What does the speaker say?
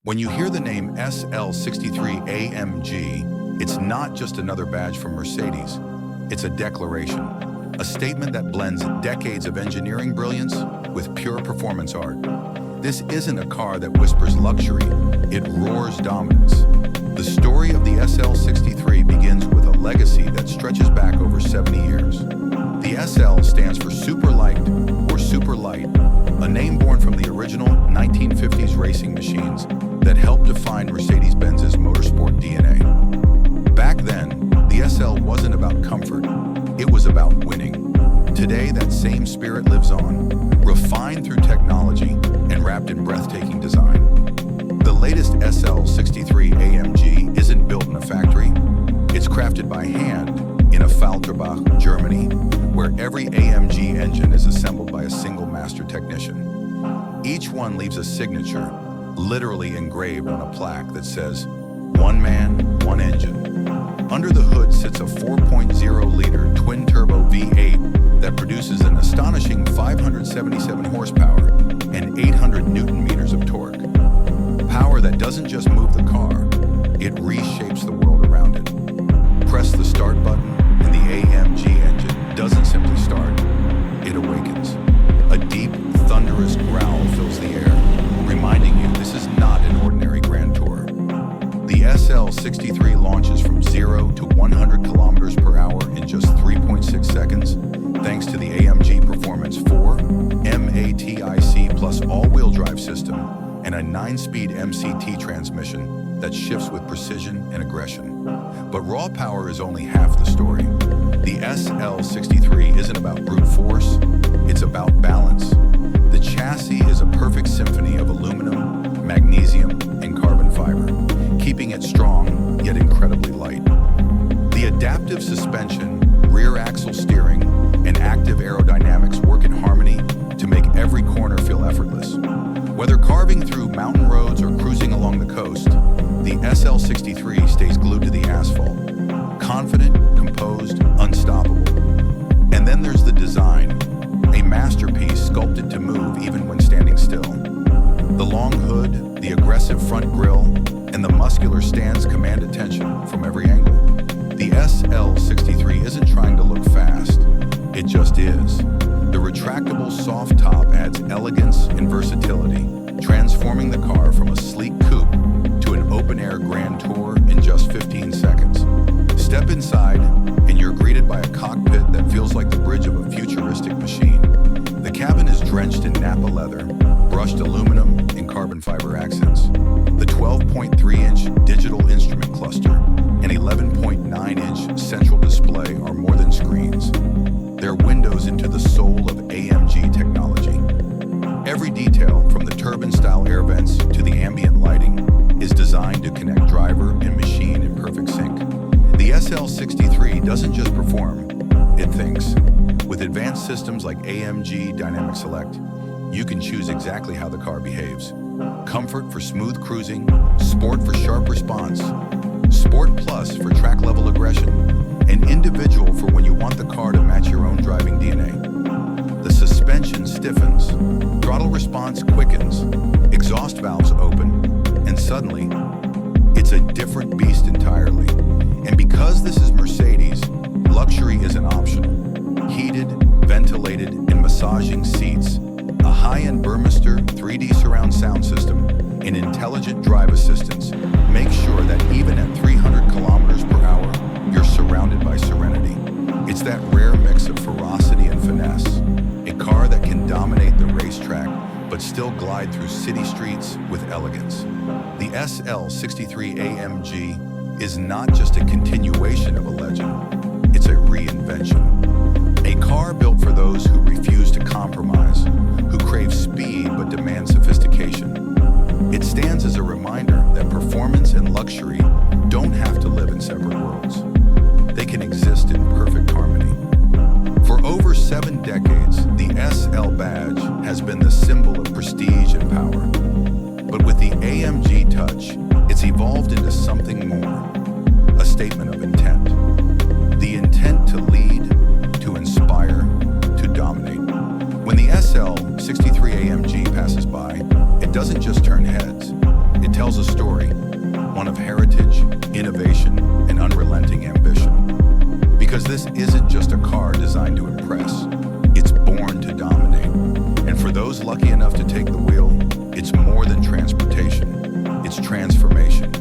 When you hear the name SL63 AMG, it's not just another badge from Mercedes. It's a declaration, a statement that blends decades of engineering brilliance with pure performance art. This isn't a car that whispers luxury, it roars dominance. The story of the SL63 begins with a legacy that stretches back over 70 years. The SL stands for Super Light or Super Light, a name born from the original 1950s racing machines that helped define Mercedes-Benz's motorsport DNA. Back then, the SL wasn't about comfort, it was about winning. Today, that same spirit lives on, refined through technology and wrapped in breathtaking design. The latest SL63 AMG isn't built in a factory, it's crafted by hand in a Falterbach, Germany, where every AMG engine is assembled by a single master technician. Each one leaves a signature, literally engraved on a plaque that says, "One man, one engine." Under the hood sits a 4.0-liter twin-turbo V8 that produces an astonishing 577 horsepower and 800 newton-meters of torque. Power that doesn't just move the car, it reshapes the world around it. Press the start button, and the AMG engine doesn't simply start, it awakens. A deep, thunderous growl fills the air, reminding you this is not an ordinary Grand Tour. The SL63 launches from 0 to 100 kilometers per hour in just 3.6 seconds, thanks to the AMG Performance 4 MATIC plus all-wheel drive system and a 9-speed MCT transmission that shifts with precision and aggression. But raw power is only half the story. The SL63 isn't about brute force, it's about balance. The chassis is a perfect symphony of aluminum, magnesium, and carbon fiber, keeping it strong yet incredibly light. The adaptive suspension, rear axle steering, and active aerodynamics work in harmony to make every corner feel effortless. Whether carving through mountain roads or cruising along the coast, the SL63 stays glued to the asphalt, confident, composed, unstoppable. And then there's the design, a masterpiece sculpted to move even when standing still. The long hood, the aggressive front grille, and the muscular stance command attention from every angle. The SL63 isn't trying to look fast, it just is. The retractable soft top adds elegance and versatility, transforming the car from a sleek coupe to an open-air Grand Tour in just 15 seconds. Step inside, and you're greeted by a cockpit that feels like the bridge of a futuristic machine. The cabin is drenched in Napa leather, brushed aluminum, and carbon fiber accents. The 12.3-inch digital instrument cluster and 11.9-inch central display are more than screens. They're windows into the soul of AMG technology. Every detail, from the turbine-style air vents to the ambient lighting, is designed to connect driver and machine in perfect sync. The SL63 doesn't just perform, it thinks. With advanced systems like AMG Dynamic Select, you can choose exactly how the car behaves. Comfort for smooth cruising, sport for sharp response, Sport Plus for track-level aggression, and individual for when you want the car to match your own driving DNA. The suspension stiffens, throttle response quickens, exhaust valves open, and suddenly, it's a different beast entirely. And because this is Mercedes, luxury isn't optional. Heated, ventilated, and massaging seats, a high-end Burmester 3D surround sound system, and intelligent drive assistance make sure that even at 300 kilometers per hour, you're surrounded by serenity. It's that rare mix of ferocity and finesse, a car that can dominate the racetrack but still glide through city streets with elegance. The SL63 AMG is not just a continuation of a legend, it's a reinvention. A car built for those who refuse to compromise, who crave speed but demand sophistication. It stands as a reminder that performance and luxury don't have to live in separate worlds. They can exist in perfect harmony. For over 7 decades, the SL badge has been the symbol of prestige and power. But with the AMG touch, it's evolved into something more, a statement of intent. The intent to lead, to inspire, to dominate. When the SL63 AMG passes by, it doesn't just turn heads, It tells a story, one of heritage, innovation, and unrelenting ambition. Because this isn't just a car designed to impress, it's born to dominate. And for those lucky enough to take the wheel, it's more than transportation, it's transformation.